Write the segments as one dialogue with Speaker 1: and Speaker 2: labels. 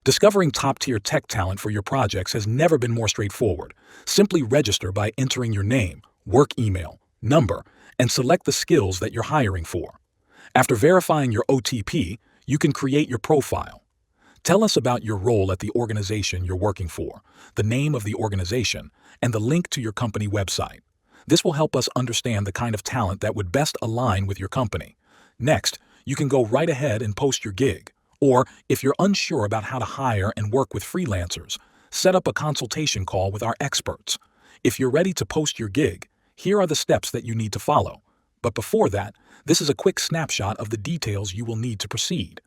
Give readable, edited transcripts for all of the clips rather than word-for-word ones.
Speaker 1: Discovering top-tier tech talent for your projects has never been more straightforward. Simply register by entering your name, work email, number, and select the skills that you're hiring for. After verifying your OTP, you can create your profile. Tell us about your role at the organization you're working for, the name of the organization, and the link to your company website. This will help us understand the kind of talent that would best align with your company. Next, you can go right ahead and post your gig. Or, if you're unsure about how to hire and work with freelancers, set up a consultation call with our experts. If you're ready to post your gig, here are the steps that you need to follow. But before that, this is a quick snapshot of the details you will need to proceed.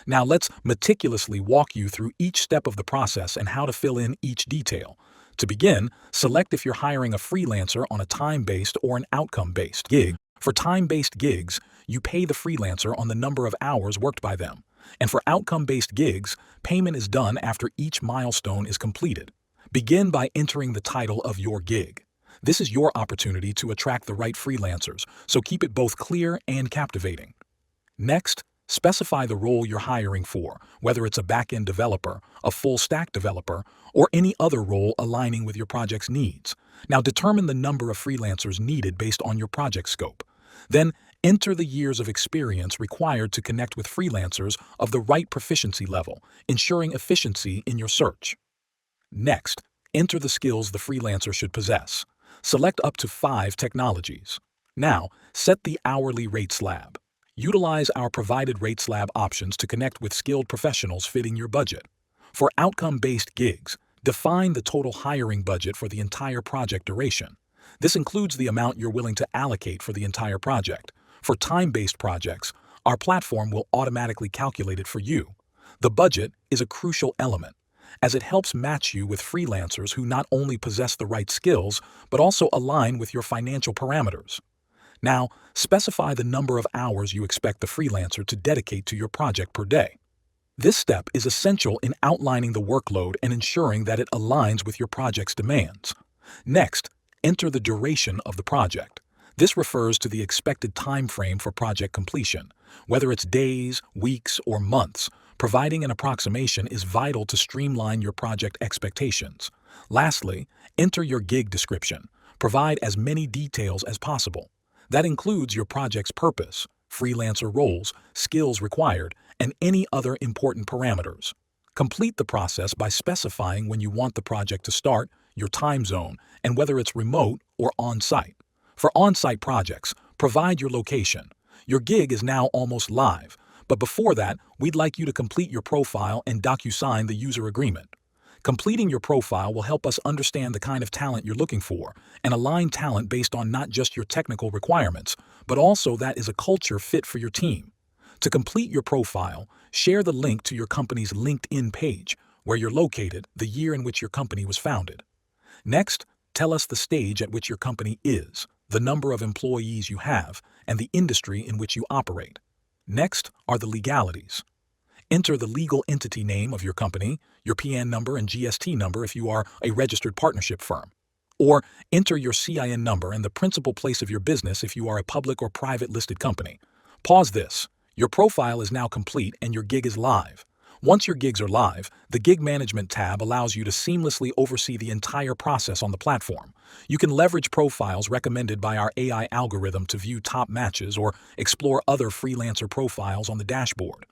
Speaker 1: Now let's meticulously walk you through each step of the process and how to fill in each detail. To begin, select if you're hiring a freelancer on a time-based or an outcome-based gig. For time-based gigs, you pay the freelancer on the number of hours worked by them. And for outcome-based gigs, payment is done after each milestone is completed. Begin by entering the title of your gig. This is your opportunity to attract the right freelancers, so keep it both clear and captivating. Next, specify the role you're hiring for, whether it's a back-end developer, a full-stack developer, or any other role aligning with your project's needs. Now determine the number of freelancers needed based on your project scope. Then, enter the years of experience required to connect with freelancers of the right proficiency level, ensuring efficiency in your search. Next, enter the skills the freelancer should possess. Select up to 5 technologies. Now, set the hourly rate slab. Utilize our provided rate slab options to connect with skilled professionals fitting your budget. For outcome-based gigs, define the total hiring budget for the entire project duration. This includes the amount you're willing to allocate for the entire project. For time-based projects, our platform will automatically calculate it for you. The budget is a crucial element, as it helps match you with freelancers who not only possess the right skills, but also align with your financial parameters. Now, specify the number of hours you expect the freelancer to dedicate to your project per day. This step is essential in outlining the workload and ensuring that it aligns with your project's demands. Next, enter the duration of the project. This refers to the expected time frame for project completion, whether it's days, weeks, or months. Providing an approximation is vital to streamline your project expectations. Lastly, enter your gig description. Provide as many details as possible. That includes your project's purpose, freelancer roles, skills required, and any other important parameters. Complete the process by specifying when you want the project to start, your time zone, and whether it's remote or on-site. For on-site projects, provide your location. Your gig is now almost live, but before that, we'd like you to complete your profile and DocuSign the user agreement. Completing your profile will help us understand the kind of talent you're looking for and align talent based on not just your technical requirements, but also that is a culture fit for your team. To complete your profile, share the link to your company's LinkedIn page, where you're located, the year in which your company was founded. Next, tell us the stage at which your company is, the number of employees you have, and the industry in which you operate. Next are the legalities. Enter the legal entity name of your company, your PN number and GST number if you are a registered partnership firm. Or enter your CIN number and the principal place of your business if you are a public or private listed company. Pause this. Your profile is now complete and your gig is live. Once your gigs are live, the Gig Management tab allows you to seamlessly oversee the entire process on the platform. You can leverage profiles recommended by our AI algorithm to view top matches or explore other freelancer profiles on the dashboard.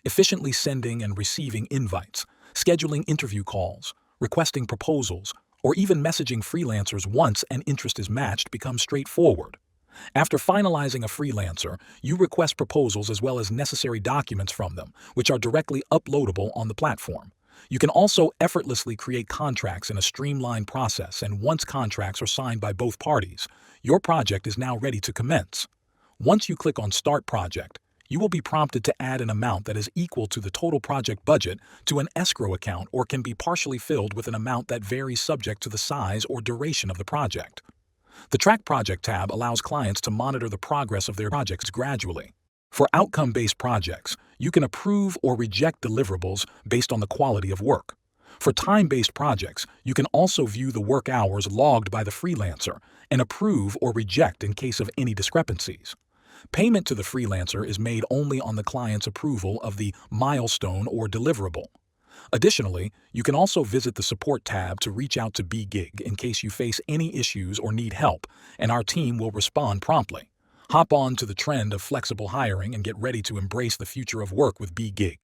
Speaker 1: Efficiently sending and receiving invites, scheduling interview calls, requesting proposals, or even messaging freelancers once an interest is matched becomes straightforward. After finalizing a freelancer, you request proposals as well as necessary documents from them, which are directly uploadable on the platform. You can also effortlessly create contracts in a streamlined process, and once contracts are signed by both parties, your project is now ready to commence. Once you click on Start Project, you will be prompted to add an amount that is equal to the total project budget to an escrow account or can be partially filled with an amount that varies subject to the size or duration of the project. The Track Project tab allows clients to monitor the progress of their projects gradually. For outcome-based projects, you can approve or reject deliverables based on the quality of work. For time-based projects, you can also view the work hours logged by the freelancer and approve or reject in case of any discrepancies. Payment to the freelancer is made only on the client's approval of the milestone or deliverable. Additionally, you can also visit the support tab to reach out to BeGig in case you face any issues or need help, and our team will respond promptly. Hop on to the trend of flexible hiring and get ready to embrace the future of work with BeGig.